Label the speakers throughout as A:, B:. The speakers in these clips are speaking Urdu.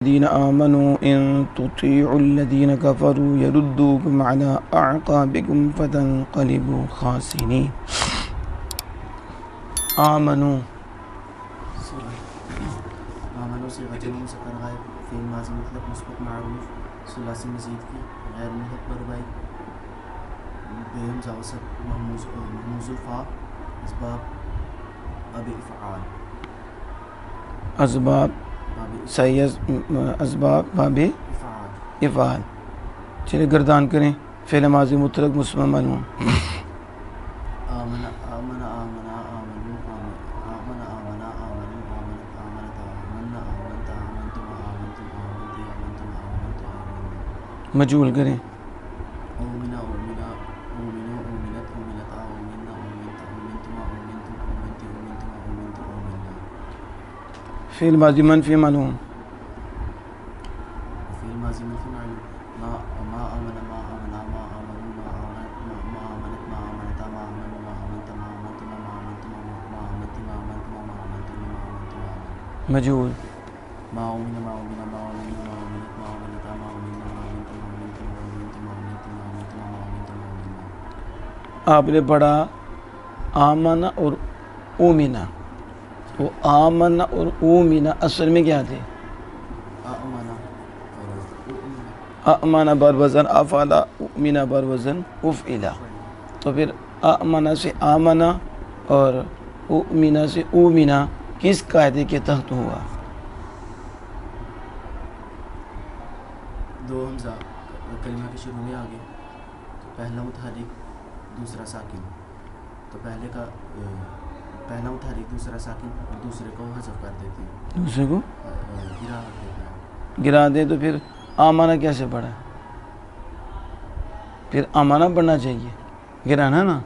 A: الذين آمنوا إن تطيعوا الذين كفروا يردوكم على أعقابكم فتنقلبوا خاسرين. آمنوا
B: سے غجر مسکر غائب فعل ماضی مطلق مثبت معروف ثلاثی مزید کی غیر ملحق پر بائی بہم زاوسط محموز الفا اسباب اب افعال
A: اسباب سیز اسباب باب افعال. چلے گردان کریں فعل ماضی مطلق مثبت معلوم.
B: آمن آمن آمنا آمنو آمن آمنا آمنو آمنت آمنت آمنا آمنت آمنتم آمنتم آمنتی آمنتم آمنت آمنت.
A: مجهول کریں
B: اومنا اومنا اومنو اومنت اومنتا اومنا اومنت اومنتما اومنتم اومنتی اومنتما اومنت اومنا.
A: فعل ماضی منفی معلوم.
B: فعل ماضی منفی معلوم ما آمن ما آمنا ما آمنو ما آمنت ما آمنت ما آمنتا ما آمنو ما آمنت ما آمنتما ما آمنتما ما آمنتی ما آمنتما ما آمنتم ما آمنتما.
A: مجهول
B: ما اومنا ما اومنا ما اومنو ما آمنت ما آمنتا ما آمنا ما آمنتم ما آمنتم ما آمنتم ما آمنت ما آمنتما ما آمنتم ما آمنا.
A: آپ نے پڑھا آمن اور اومنا. وہ آمن اور اومنا اصل میں کیا تھے؟
B: آمنا اور اومنا.
A: آمن بر وزن افعل، اومنا بر وزن افعلا. تو پھر آمن سے آمنا اور اومنا سے اومنا کس قاعدے کے تحت ہوا؟
B: دو حمزہ کلمہ کے شروع میں آگے تو پہلا متحرک دوسرا ساکن. تو پہلے کا پہلا متحرک دوسرا ساکن اور دوسرے کو حذف کر دیتے ہیں،
A: دوسرے کو
B: گرا دیتے ہیں.
A: گرا دیں. تو پھر آمانہ کیسے پڑھا؟ پھر آمانہ پڑھنا چاہیے، گرانا نا.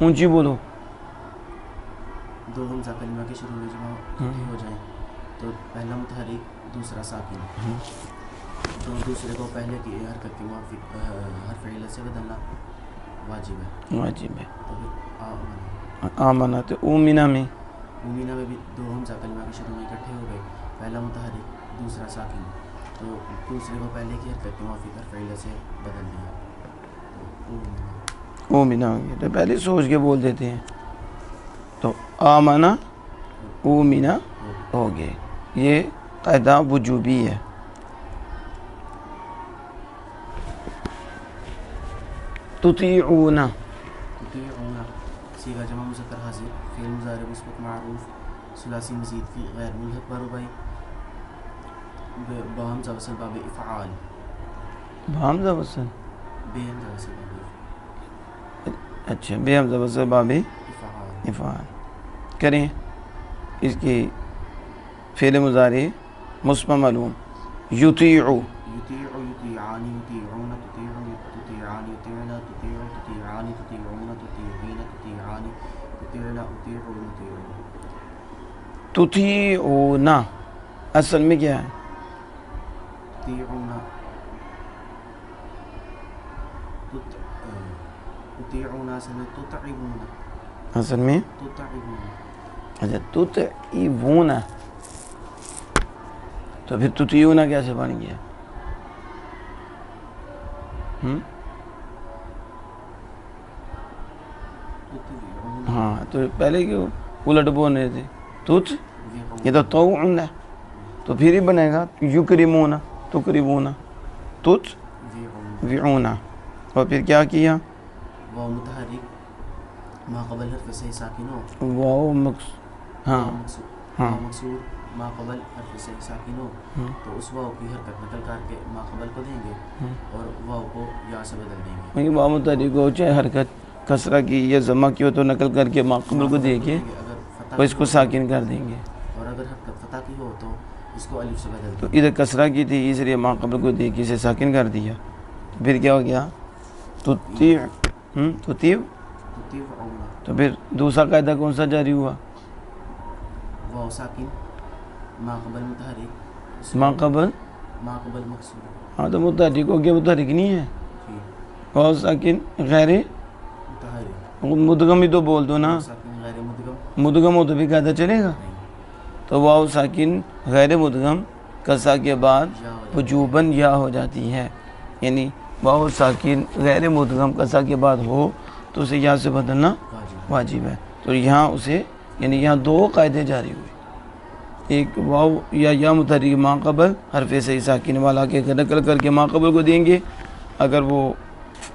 A: اونچی بولو.
B: دو حمزہ کلمہ کے شروع میں جمع اکٹھے ہو جائیں تو پہلا متحرک دوسرا ساکن، تو دوسرے کو پہلے کی حرکت کے موافق حرف علت سے بدلنا واجب ہے.
A: واجب ہے.
B: تو پھر آمنا.
A: آمانہ تو اومنا میں
B: مومنہ میں بھی دو حمزہ کلمہ کے شروع میں اکٹھے ہو گئے، پہلا متحرک دوسرا ساکن، تو دوسرے کو پہلے کی حرکت کے موافق حرف علت سے بدل دیا تو اومنا.
A: اومنا ہو گیا. تو پہلے سوچ کے بول دیتے ہیں. تو آمانہ اومنا ہو گئے. یہ قاعدہ وجوبی ہے. تطیعون
B: تطیعون صیغہ جمع مذکر حاضر فعل مضارع مثبت معروف ثلاثی مزید کی غیر ملحق پر بائی باہم وصل باب افعال
A: بحمزہ وصل
B: بے حمزہ وصل باب
A: اچھا بے حمزہ وصل باب
B: افعال.
A: افعال کریں. اس کی فعل مضارع مثبت معلوم. یطیع
B: یطیع یطیعان یطیعون تطیع تطیعان یطیعنا تطیع تطیعان تطیعون تطیعین تطیعان تطیعنا اطیعون تطیعون.
A: تطیعون اصل میں کیا ہے؟
B: تطیعون تطیعون اصل میں تطعبون.
A: اصل میں
B: تطعبون.
A: اچھا تطعبون. تو پھر تطیعون کیسے بن گیا؟ ہاں تو پہلے کیوں الٹ بول رہے تھے؟ تت یہ تو طوعن ہے تو پھر ہی بنے گا یکرمون تکرمون تطوعون. اور پھر کیا کیا؟
B: واو متحرک ما قبل حرف سے ساکن ہو
A: واو ہاں ہاں
B: مقصور ما قبل حرف سے ساکن ہو تو اس واو کی حرکت نقل کر کے ما قبل کو دیں گے اور واو کو یا سے بدل دیں گے.
A: واو متحرک ہو چاہے حرکت کسرہ کی یا ضمہ کی ہو تو نقل کر کے ما قبل کو دے کے اور اس کو ساکن کر دیں گے.
B: اور اگر حرکت فتح کی ہو تو اس کو الف سے بدل
A: تو
B: دیں گے.
A: ادھر کسرہ کی تھی اس لیے ما قبل کو دے کے اسے ساکن کر دیا. تو پھر کیا ہو گیا؟ تطیع تطیع.
B: تطیعون
A: تو پھر دوسرا قاعدہ کون سا جاری ہوا؟
B: واو ساکن ما قبل متحرک
A: ما قبل
B: ما قبل مقصور.
A: ہاں تو متحرک ہو گیا، متحرک نہیں ہے. واو ساکن غیر
B: متحرک
A: مدغم ہی تو بول دو نا.
B: ساکن غیر مدغم
A: مدغم ہو تو بھی قاعدہ چلے گا.
B: نہیں.
A: تو واو ساکن غیر مدغم کسا کے بعد وجوباً یا ہو جاتی ہے، یعنی واو ساکن غیر مدغم کسا کے بعد ہو تو اسے یا سے بدلنا واجب ہے۔ تو یہاں اسے یعنی یہاں دو قاعدے جاری ہوئے، ایک واو یا متحرک ما قبل حرف صحیح ساکن والا کے نقل کر کے ما قبل کو دیں گے، اگر وہ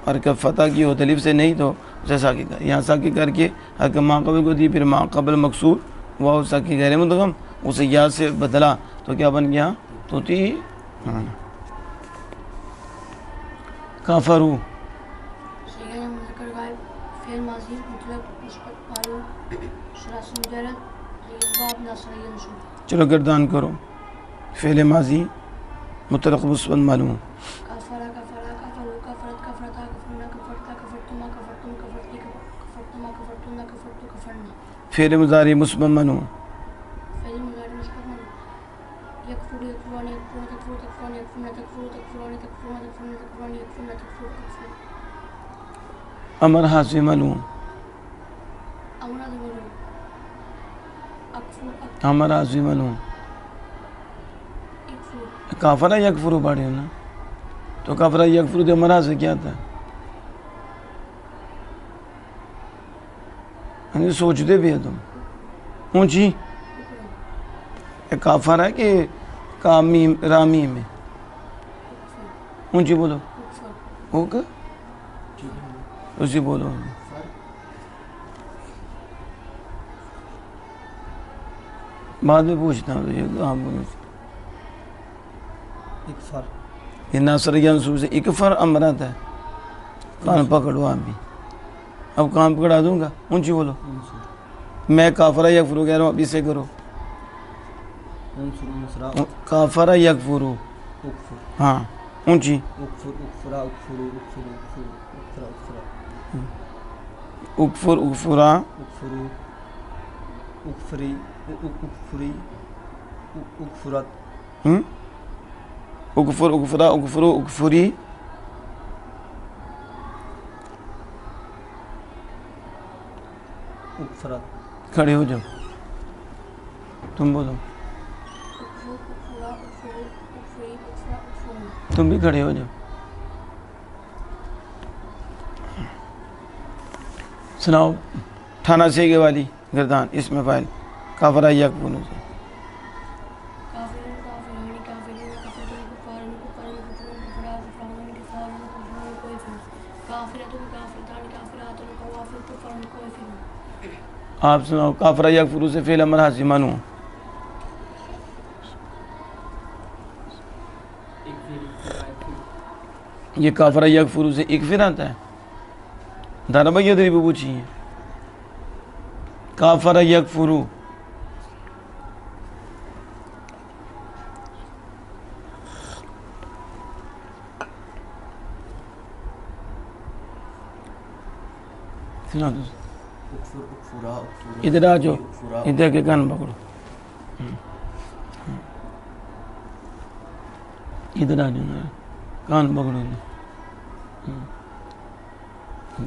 A: حرکت فتح کی ہو تلف سے نہیں تو اسے ساکن کر، یہاں ساکن کر کے حرکت ما قبل کو دی، پھر ما قبل مکسور واو ساکن غیر مدغم اسے یا سے بدلا تو کیا بن گیا توتی کافرو۔
C: سیغہ مذکر غائب فعل ماضی مطلق مثبت معلوم ثلاثی مجرد باب ناصریہ منصوب۔
A: چلو گردان کرو، فعل ماضی مطلق مثبت معلوم،
C: کفرا کفرا کفرو کفرت کفرتا کفرنا کفرتا کفرتما کفرتم کفرتی کفرتما کفرتنا کفرتو کفرنا۔
A: فعل مضارع مثبت معلوم،
C: فعل مضارع مثبت معلوم یکفر یکفران یکفرون تکفر تکفران یکفرن تکفر تکفران تکفرون تکفرن تکفران یکفرن تکفر تکفر۔
A: امر حاضر معلوم،
C: امر حاضر معلوم اکفر
A: امر حاضر معلوم،
C: اکفر
A: کافرہ یکفرو پڑھے ہو نا، تو کافرہ یکفرو دے امر حاضر کیا تھا؟ یعنی سوچتے بھی ہے تم اونچی کافر ہے کہ کامیم رامی میں اونچی بولو اوکے اسی بولو بعد میں پوچھتا ہوں تجھے کہاں بولو
B: اکفر
A: یہ ناصر ینصب سے اکفر امرات ہے، کان پکڑو آپ بھی، اب کان پکڑا دوں گا، اونچی بولو، میں کافرہ یکفرو کہہ رہا ہوں اب اسے کرو، کافرہ یکفرو ہاں اونچی اکفر اکفرا اکفر اکفرا اکفرو اکفری کھڑے ہو جاؤ تم بولو، تم بھی کھڑے ہو جاؤ، سناؤ تھانہ سے کے والی گردان اس میں فائل کافرہ یکفرو سے آپ سناؤ کافرہ یکفرو سے فعل امر حاضر منو، یہ کافرہ یکفرو سے اکفر آتا ہے، دانا بھائی ادھر بھی پوچھی ہے کافرہ یکفرو سنا تو ادھر آ جاؤ، ادھر کے کان پکڑو، ادھر آ جاؤ کان پکڑو،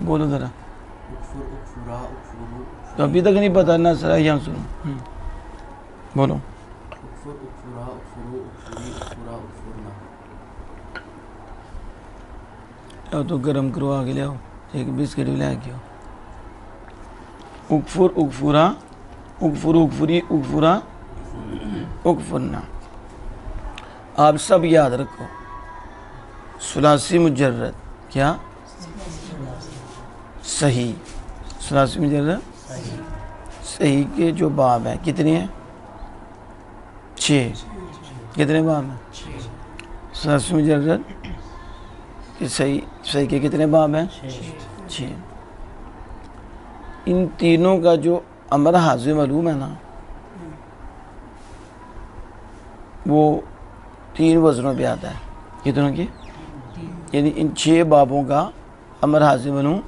A: بولو ذرا، تو ابھی تک نہیں پتا نا سر یہاں سنو بولو، تو گرم کرو آگے لے آؤ، ایک بسکٹ بھی لے کے آؤ، اکفر اکفرا اکفر اکفری اکفرا اکفرنا۔ آپ سب یاد رکھو ثلاثی مجرد کیا صحیح، ثلاثی مجرد صحیح کے جو باب ہیں کتنے ہیں 6، کتنے باب ہیں ثلاثی مجرد کہ صحیح کے کتنے باب ہیں 6، ان تینوں کا جو امر حاضر معلوم ہے نا وہ 3 وزنوں پہ آتا ہے، کتنوں کی یعنی ان 6 بابوں کا امر حاضر معلوم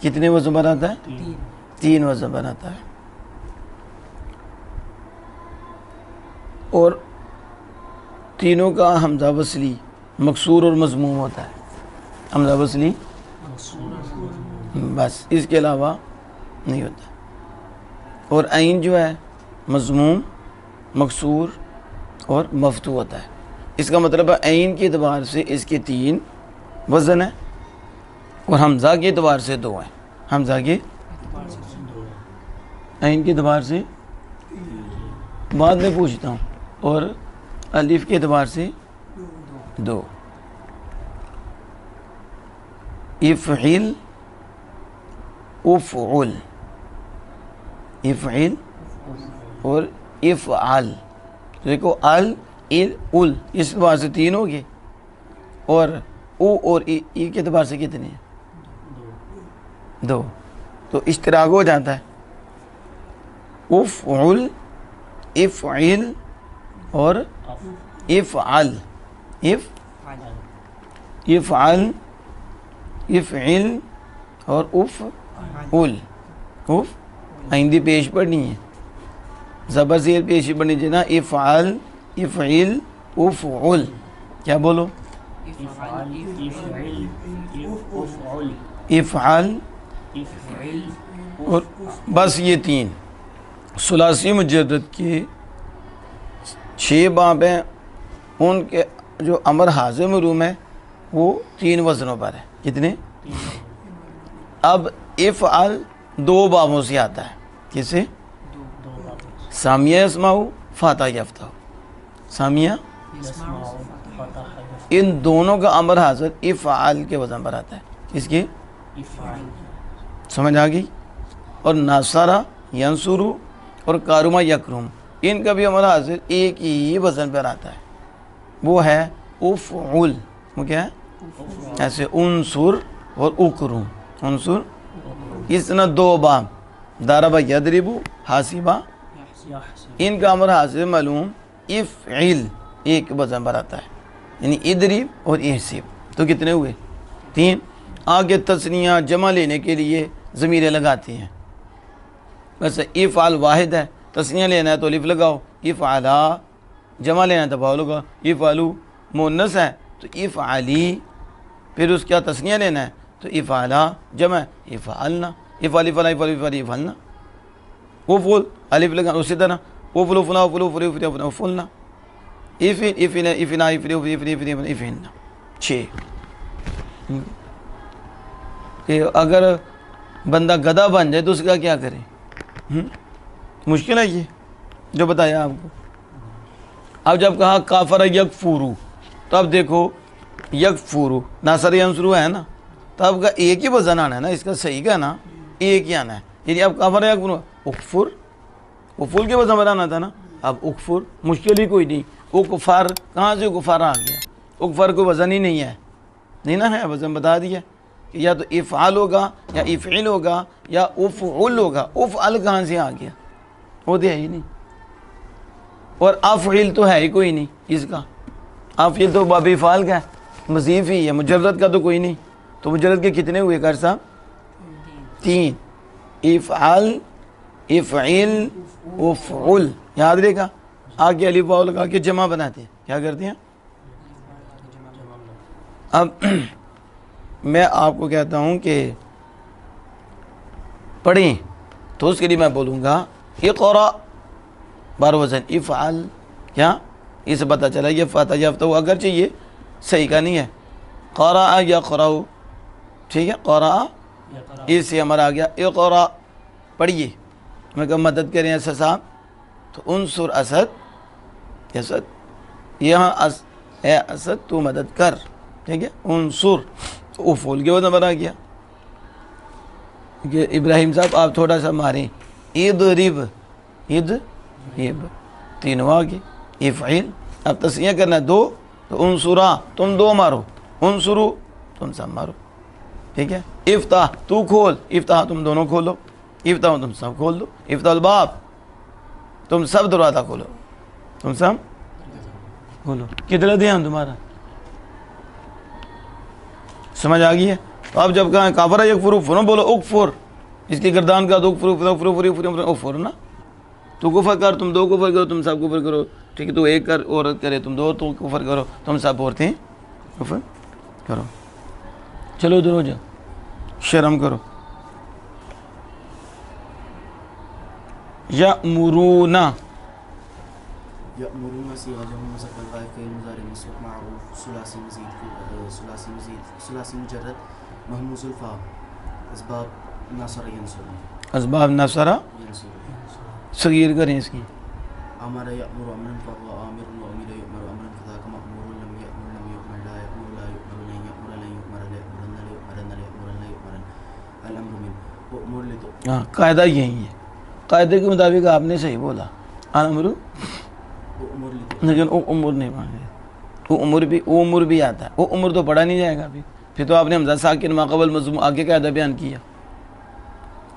A: کتنے وزن پر آتا ہے 3 وزن پر آتا ہے، اور تینوں کا حمزہ وصلی مکسور اور مضموم ہوتا ہے، حمزہ وصلی بس اس کے علاوہ نہیں ہوتا، اور عین جو ہے مضموم مکسور اور مفتوح ہوتا ہے. اس کا مطلب ہے عین کے اعتبار سے اس کے 3 وزن ہیں اور حمزہ کے اعتبار سے 2 ہیں. حمزہ کے عین کے اعتبار سے بعد میں پوچھتا ہوں اور الف کے اعتبار سے 2. افعل افعل افعل اور افعل. دیکھو ال ال اس اعتبار سے 3 ہو گئے اور او اور ای کے اعتبار سے کتنے ہیں؟ 2. تو اشتراک ہو جاتا ہے. افعل افعل اور افعل افعل افعل اور افعل. آئندی پیش پڑھنی ہے, زبر زیر پیش پڑھنی چاہیے نا. افعل افعل افعل. کیا بولو؟ افعل اور بس یہ 3 ثلاثی مجرد کے 6 باب ہیں. ان کے جو امر حاضر معلوم ہے وہ 3 وزنوں پر ہے. کتنے؟ اب افعل 2 بابوں سے آتا ہے. کسے؟ سامیہ اسماؤ فاتح یفتح. سامیہ ان دونوں کا امر حاضر افعال کے وزن پر آتا ہے. کس کی؟ سمجھ آ گئی؟ اور ناصرہ ینصرو اور کارما یکرم ان کا بھی امر حاضر ایک ہی وزن پر آتا ہے, وہ ہے افعل. وہ کیا ہے؟ ایسے انصر اور اکرم. انصر اس طرح 2 باب ضرب یضرب حاسبہ ان کا امر حاضر معلوم افعل ایک وزن پر آتا ہے, یعنی اضرب اور احسب. تو کتنے ہوئے؟ 3. آگے تثنیہ جمع لینے کے لیے ضمیریں لگاتی ہیں. ویسے افعل واحد ہے, تثنیہ لینا ہے تو الف لگاؤ. افعلا جمع لینا ہے تو واو لگاؤ. افعلو مؤنث ہے تو افعلی. پھر اس کا تثنیہ لینا ہے تو افعلا جمع افعلنا. افعل افعل افعل افعل افعلنا. افعل الف لگا. اسی طرح افعل افعل افعل افعل افعل افعلنا. افعل افعل افعل افعل افعل افعلنا. 6. کہ اگر بندہ گدھا بن جائے تو اس کا کیا کرے؟ مشکل ہے یہ جو بتایا آپ کو. اب جب کہا کافر یکفورو تو اب دیکھو یکفورو ناصر ینصرو ہے نا, تو اب کا ایک ہی وزن آنا ہے نا. اس کا صحیح کا نا ایک ہی آنا ہے. یعنی اب کافر یکفورو اکفر افول کے وزن بنانا تھا نا. اب اکفر مشکل ہی کوئی نہیں. اکفر کہاں سے اکفر آ گیا؟ اکفر کوئی وزن ہی نہیں ہے, نہیں نا ہے وزن بتا دیا کہ یا تو افعال ہوگا یا افعل ہوگا یا افعل ہوگا. افعل کہاں سے آ گیا؟ وہ تو ہے ہی نہیں. اور افعل تو ہے ہی کوئی نہیں اس کا. افعل تو باب افعال کا ہے, مضیف ہی ہے, مجرد کا تو کوئی نہیں. تو مجرد کے کتنے ہوئے کر صاحب؟ 3. افعل افعل افعل. یاد رہے گا. آگے الف واو لگا کے جمع بناتے ہیں. کیا کرتے ہیں؟ اب میں آپ کو کہتا ہوں کہ پڑھیں تو اس کے لیے میں بولوں گا اقرا بار وزن افعل. کیا اس سے پتہ چلا یہ فاتح یافتہ ہو, اگرچہ یہ صحیح کا نہیں ہے. قرأ یقرأ, ٹھیک ہے, قرأ اس سے ہمارا آ گیا اقرا. پڑھیے. میں کہا مدد کریں اسد صاحب تو انصر اسد. اسد یہاں اے اسد تو مدد کر, ٹھیک ہے. انصر تو افعول کے وزن پر آ گیا. کہ ابراہیم صاحب آپ تھوڑا سا ماریں. اضرب اضرب 3 آ گئے. افعل اب تسنیہ کرنا 2 تو انصرا تم 2 مارو. انصرو تم سب مارو, ٹھیک ہے. افتح تو کھول. افتح تم دونوں کھولو. افتح تم سب کھول دو. افتح الباب تم سب دروازہ کھولو. تم سب کھولو. کتنا دیا ہم تمہارا سمجھ آ گئی ہے. تو اب جب کہاں کافر یکفر فرو بولو اکفر. اس کی گردان کا تو اکفر نا. تو کفر کر, تم 2 کفر کرو, تم سب کفر کرو, ٹھیک ہے. تو ایک کر عورت کرے, تم 2 تو کفر کرو, تم سب عورتیں کفر کرو. چلو ادھر ہو جاؤ, شرم کرو. یأمرون
B: يأمرون صيغة جمع مذكر غائب فعل مضارع مسبوق معروف ثلاثي مزيد ثلاثي مجرد مهموز الفاء اسباب نصر ينصر
A: اسباب نصرہ
B: ينصر
A: صغیر کریں اس کی
B: أمر يأمر أمرا فهو آمر وأمر يؤمر أمرا فذاك مأمور لم يأمر لم يؤمر لا يأمر لا يؤمر لن يأمر لن يؤمر لا يأمرن لا يؤمرن لا يأمرن لا يؤمرن الأمر من وأمر لتؤمر
A: ہاں قاعدہ یہی ہے، قاعدے کے مطابق آپ نے صحیح بولا امر،
B: وأمر لتؤمر
A: لیکن او امر نہیں مانگے، او امر بھی آتا ہے، او امر تو پڑھا نہیں جائے گا پھر تو آپ نے حمزہ ساکن ما قبل مضموم آگے قاعدہ بیان کیا،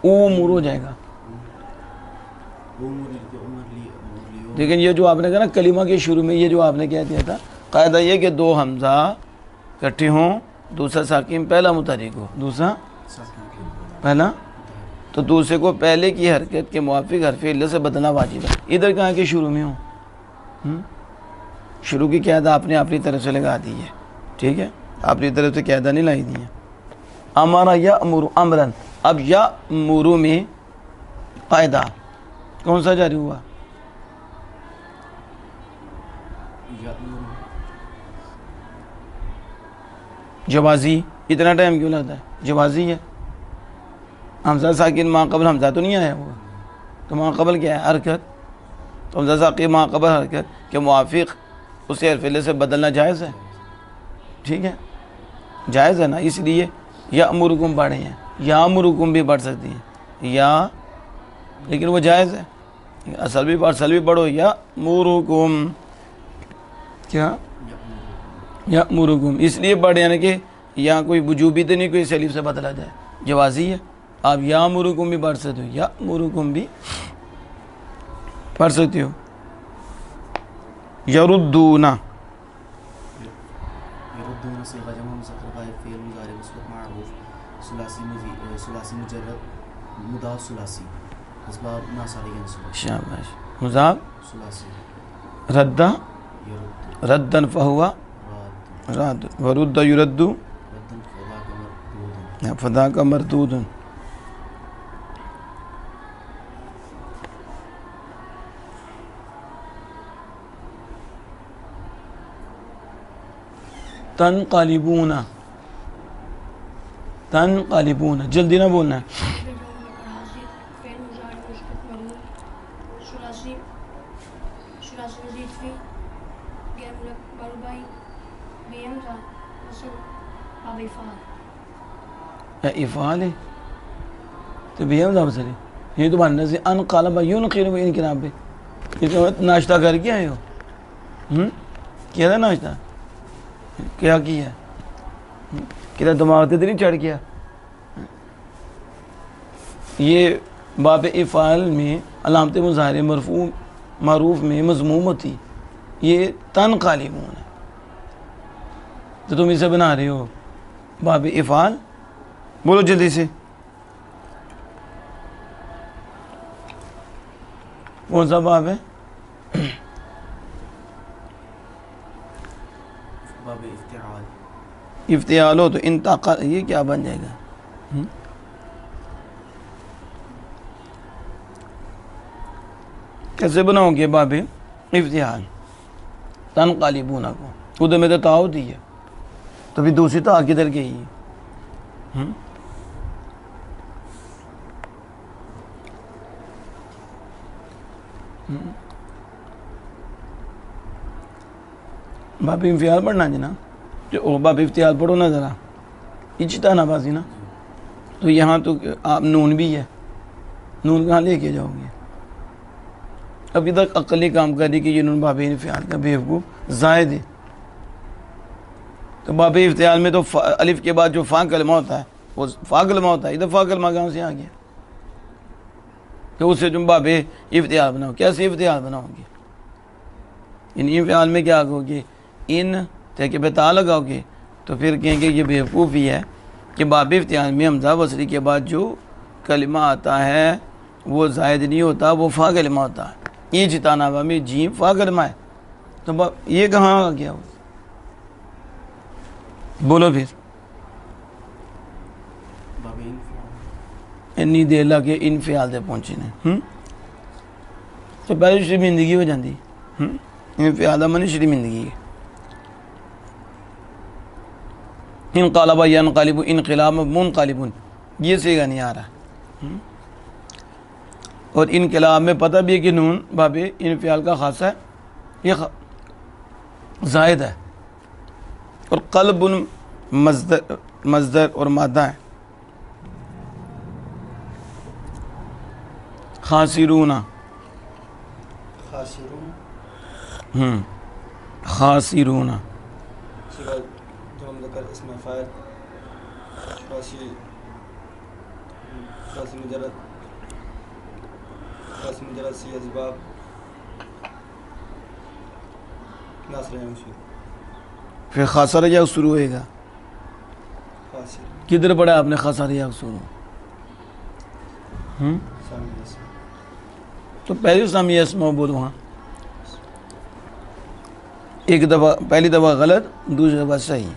A: او امر ہو جائے گا۔
B: وأمر لتؤمر لي
A: لیکن یہ جو آپ نے کہا نا کلمہ کے شروع میں یہ جو آپ نے کہہ دیا تھا، قاعدہ یہ کہ دو حمزہ کٹھے ہوں، دوسرا ساکن پہلا متحرک ہو، دوسرا پہلا، تو دوسرے کو پہلے کی حرکت کے موافق حرف علت سے بدلنا واجب ہے۔ ادھر کہاں کے شروع میں ہوں، شروع کی قاعدہ آپ نے اپنی طرف سے لگا دی ہے، ٹھیک ہے، اپنی طرف سے قاعدہ نہیں لائی دی ہے۔ امارا یأمر امرن، اب یأمر میں قاعدہ کون سا جاری ہوا؟
B: يأمر
A: جوازی، اتنا ٹائم کیوں لگتا ہے؟ جوازی ہے، حمزہ ساکن ما قبل حمزہ تو نہیں آیا ہوا، تو ما قبل کیا ہے؟ حرکت، تو حمزہ ساکن ما قبل حرکت کے موافق اسے حرف علت سے بدلنا جائز ہے، ٹھیک ہے، جائز ہے نا، اس لیے یأمرکم پڑھے ہیں، یامرکم بھی پڑھ سکتی ہیں، یا لیکن وہ جائز ہے، اصل بھی پڑھو یأمرکم، کیا یأمرکم، اس لیے پڑھے یعنی کہ یہاں کوئی وجوبی تو نہیں کوئی اس الف سے بدلا جائے، جوازی ہے، آپ یامرکم بھی پڑھ سکتے ہو، یأمرکم بھی پڑھ سکتے ہو۔ یردون،
B: يردون صيغة جمع مذكر غائب فعل مضارع مسبوق معروف ثلاثي مجرد مضاف ثلاثي اسباب ناصر ينصب
A: شاباش، مضاف
B: ثلاثي
A: رد،
B: يرد
A: ردن فہو
B: راد
A: رد، ورد یرد
B: ردا فذاك مردود
A: فذاک مردود۔ تنقلبون، تنقلبون، جلدی نہ بولنا ہے۔
C: فعل مضارع مسبوق مرفوع ثلاثي مزيد فيه غير مربوع بهمزة وصل باب إفعال
A: افعال ہے تو بھی ہم ضابط سلی، یہ تو بننے سے انقلب ينقلب انقلاب پہ، یہ تو ناشتہ کر کے آئے ہو، کیا تھا ناشتہ، کیا کیا، کیا دماغ تے نہیں چڑھ گیا؟ یہ باب افعال میں علامت مظاہرے مرفوع معروف میں مضموم ہوتی، یہ تنقلبون ہے، تو تم اسے بنا رہے ہو باب افعال، بولو جلدی سے، کون سا باب ہے؟
B: باب افتعال
A: افتعال ہو تو انتقال، یہ کیا بن جائے گا؟ کیسے بناؤ گے باب افتعال؟ تنقلبون کو ادھر میں تو تا ہوتی ہے، تو پھر دوسری تا کدھر گئی ہے؟ باب انفعال پڑھنا جنا، جو باب افتعال پڑھو نا ذرا، اجتا نا بازی نا، تو یہاں تو آپ نون بھی ہے، نون کہاں لے کے جاؤ گے؟ ابھی تک عقلی کام کری کہ یہ نون باب انفعال کا بیوقوف زائد ہے، تو باب افتعال میں تو الف کے بعد جو فا کلمہ ہوتا ہے وہ فا کلمہ ہوتا ہے، ادھر فا کلمہ کہاں سے آ گیا؟ کہ اس سے تم باب افتعال بناؤ، کیسے افتعال بناؤ گے؟ ان انفعال میں کیا کہو گے؟ ان تحقیق پہ تا لگاؤ گے تو پھر کہیں گے یہ بیوقوفی ہے کہ باب افتعال میں حمزہ وصلی کے بعد جو کلمہ آتا ہے وہ زائد نہیں ہوتا، وہ فا کلمہ ہوتا ہے، یہ جتانا میں جیم فا کلمہ ہے، تو یہ کہاں آ گیا؟ بولو پھر،
B: باب انفعال
A: انی دیر لگے انفعال سے پہنچے نے، تو پہلے شرمندگی ہو جاتی، انفعال من شری مندگی ہے. انقلب ینقلب انقلاب منقلب یہ صیغہ نہیں آ رہا. اور انقلاب میں پتہ بھی ہے کہ نون باب انفعال کا خاصہ ہے, یہ زائد ہے. اور قلب مصدر اور مادہ ہے. خاسرون
B: خاسرون
A: خاسرون
B: صیغہ جمع مذکر اسم فاعل خاصی مجرد سی اسباب ناصر منصوب
A: پھر خاسر یا شروع ہوئے گا.
B: خاصر
A: کدھر پڑھا آپ نے خاسر یا شروع؟
B: ثانی اسم
A: تو پہلی سامی اسما بولو. وہاں ایک دفعہ پہلی دفعہ غلط, دوسری دفعہ صحیح.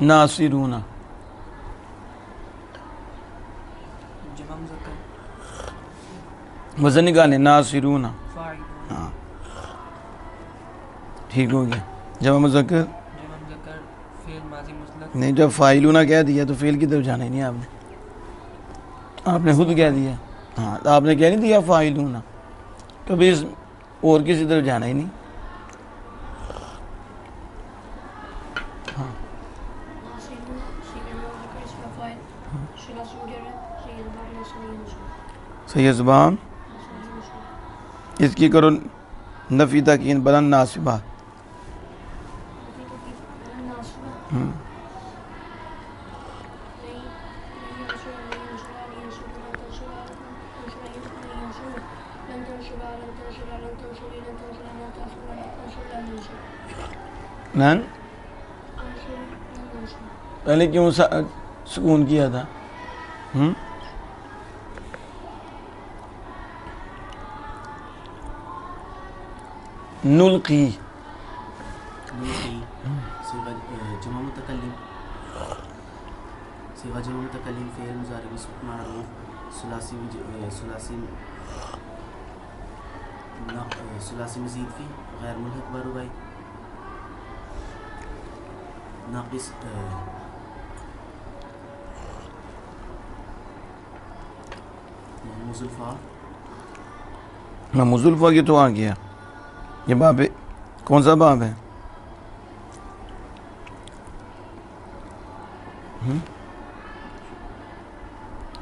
A: ناصرون
B: جمع مذکر
A: وزن نکالے ناصرون.
B: فاعل
A: ہاں ٹھیک ہو گیا. جب مذکر
B: جمع مذکر فعل ماضی مسلک
A: نہیں, جب فاعلون کہہ دیا تو فعل کی طرف جانا ہی نہیں آپ نے, آپ نے خود کہہ دیا. ہاں تو آپ نے کہہ نہیں دیا فاعلون, کبھی اور کسی طرف جانا ہی نہیں.
C: ناصرون صيغة جمع مذكر اسم فاعل ثلاثي مجرد صيغة باب ناصر منصوب
A: صحیح زبان
C: ناصر منصوب
A: اس کی کرو نفی تکین بلند ناصبہ.
C: ناصبة
A: نن پہلے کیوں سکون کیا تھا؟ نلقی
B: صيغہ جمع متکلم صيغہ جمع متکلم فعل مضارع معروف ثلاثی مزید فی غیر ملحق بربائی ناقص محموز الفا
A: محموز الفا کی تو آ گیا. یہ باب کون سا باب ہے؟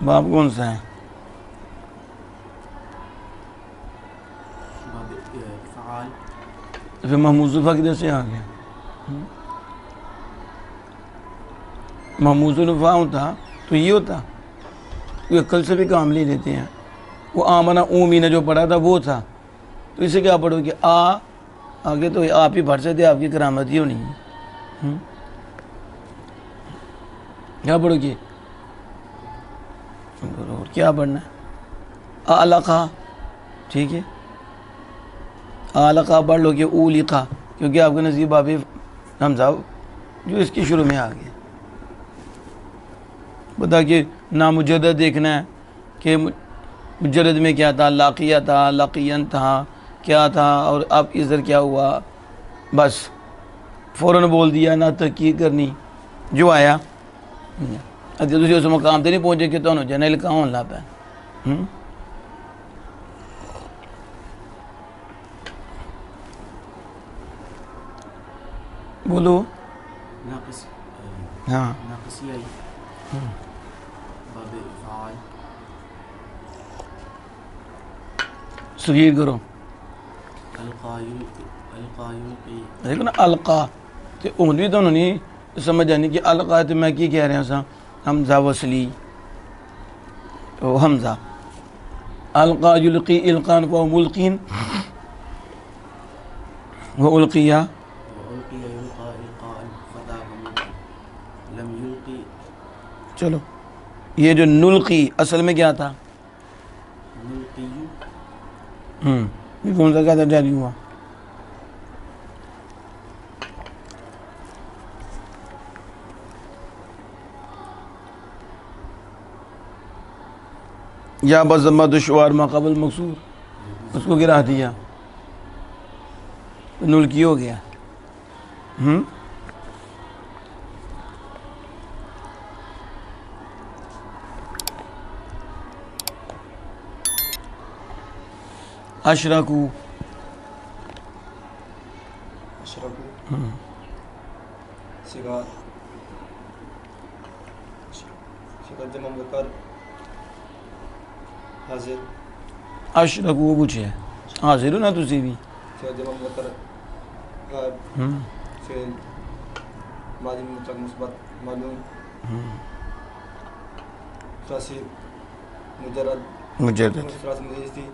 A: باب کون سا ہے؟
B: باب فعال
A: پھر محموز الفا کدھر سے آ گیا؟ محموز الفا ہوتا تو یہ ہوتا, یہ عقل سے بھی کام لے لیتے ہیں. وہ آمنا اومی نے جو پڑھا تھا وہ تھا, تو اسے کیا پڑھو کہ آگے تو آپ ہی پڑھ سکتے, آپ کی کرامت ہی ہونی ہے. کیا پڑھو گے اور کیا پڑھنا ہے؟ علقہ, ٹھیک ہے, علقہ پڑھ لو کہ اولقہ, کیونکہ آپ کے نصیب باب حمزہ جو اس کی شروع میں آ گیا. بتا کہ نامجدد دیکھنا ہے کہ مجرد میں کیا تھا, لاقیہ تھا, لاقین تھا, کیا تھا, اور اب ادھر کیا ہوا, بس فوراً بول دیا, نہ تحقیق کرنی جو آیا. اگر تھی اس مقام تے نہیں پہنچے کہ تمہیں جنرل کہاں ہونا پہ. بولو.
B: ناقص
A: ہاں
B: ناقصی آئی باب فعال
A: صغیر کرو.
B: القایل
A: دیکھو نا القا تو ہوں بھی تو نہیں سمجھ آنی کہ القا تو میں کی کہہ رہا سا, حمزہ وصلی تو حمزہ القا یلقی القان و ملقین و القیہ
B: لم یلقی.
A: چلو یہ جو نلقی اصل میں کیا تھا؟
B: نلقی
A: یہ کون سا کیا جاری ہوا؟ یا بزمہ دشوار ما قبل مقصور، اس کو گرا دیا، نل کی ہو گیا۔ اشرکو،
B: اشرکو صیغہ جمع مذکر حاضر،
A: اشرکو پوچھے حاضر ہو نا تسی بھی،
B: صیغہ جمع مذکر غائب، فعل ماضی مطلق مثبت معلوم، ثلاثی مجرد
A: مجرد،
B: ثلاثی مزیدی،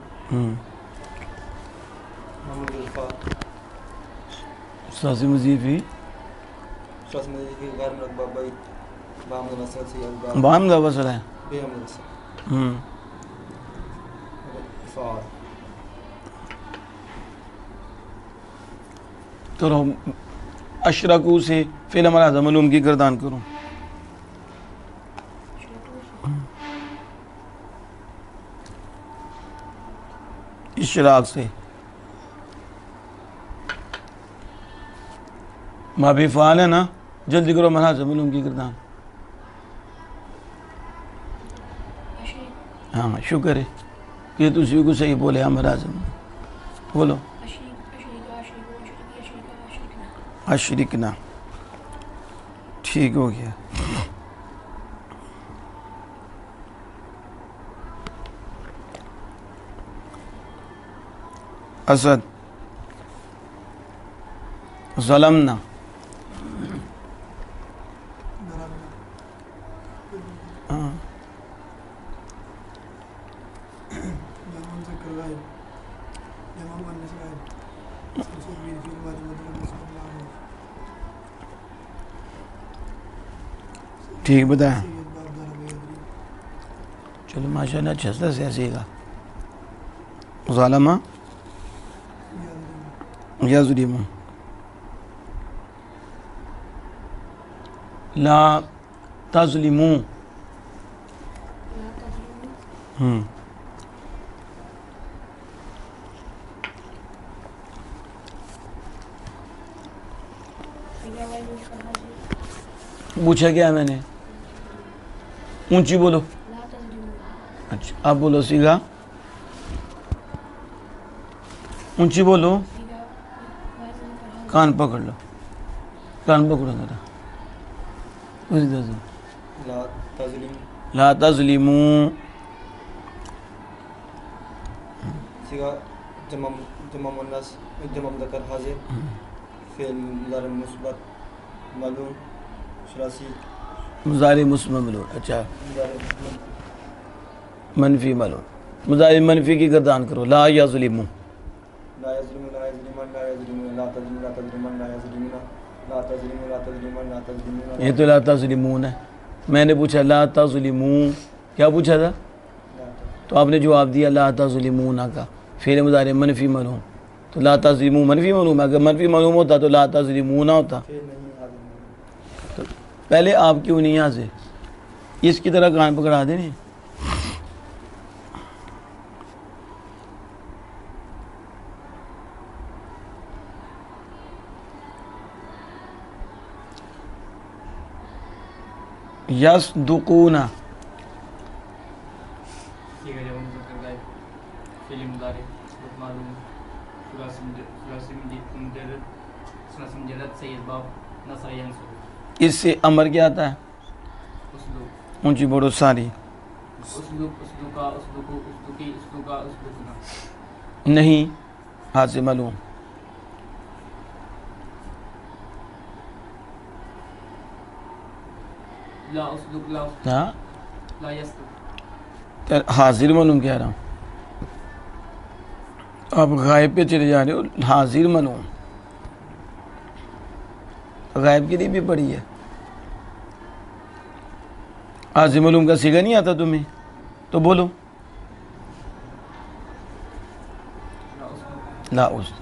B: معمول الفا،
A: ثلاثی مضیف فی
B: ثلاثی مزیدی غیر مرکبہ بعید، بحمد وصل سے الباب،
A: بام کا وصل ہے۔
B: بے حمد وصل، افعال۔
A: کرو اشرکو سے فعل امر اعظم معلوم کی گردان کرو، اشراق سے ما بھی فعال ہے نا، جلدی کرو امر اعظم معلوم کی گردان۔ ہاں شکر ہے کہ تسی کو صحیح بولے امر اعظم، بولو اشرکنا، ٹھیک ہو گیا۔ اسد، ظلمنا، ہاں ٹھیک بتایا، چلو ماشاء اللہ اچھا سا سیاسی کا ظالمہ یظلم، لا تظلموا، پوچھا کیا میں نے، اونچی بولو، اچھا اب بولو سیگا، اونچی بولو، کان پکڑ لو، کان پکڑو ذرا،
B: لا تظلم،
A: لا تظلموا،
B: صیغہ جمع مؤنث جمع مذکر حاضر، فعل مضارع مثبت معلوم، ثلاثی
A: مضارع مثبت معلوم، اچھا
B: مضارع
A: منفی معلوم، مضارع منفی کی گردان کرو، لا یظلموا،
B: لا یظلم، لا یظلمن، لا یظلمون، لا تظلم، لا تظلمن، لا یظلمون، لا تظلم، لا تظلمن، لا تظلمون،
A: یہ تو لا تظلمون ہے، میں نے پوچھا لا تظلمون، کیا پوچھا تھا تو آپ نے جواب دیا لا تظلمون کا، فعل مضارع منفی معلوم، تو لا تظلمون منفی معلوم ہے، اگر منفی معلوم ہوتا تو لا تظلمون ہوتا،
B: پھر نہیں حاضر،
A: تو پہلے آپ کیوں نہیں حاضر، اس کی طرح کان پکڑا دیں نہیں، یصدقون،
D: صیغہ جمع مذکر غائب، فعل مضارع مثبت معلوم، ثلاثی مجرد سے اسباب نصر ینصر،
A: اس سے امر کیا آتا ہے،
D: اسلوب،
A: اونچی بڑو ساری،
D: اسلوب، اسلوکا، اسلوکو، اسلوکی، اسلوکا، اسلوکنا،
A: نہیں ہاتھ سے معلوم،
D: لا اسلوک، لا
A: ہاں
D: لا یسلوک،
A: حاضر معلوم کہہ رہا ہوں، آپ غائب پہ چلے جا رہے ہو، حاضر معلوم، غائب کے لیے بھی پڑھی ہے، حاضر معلوم کا صیغہ نہیں آتا تمہیں تو بولو،
D: لا اسلوک،
A: لا اس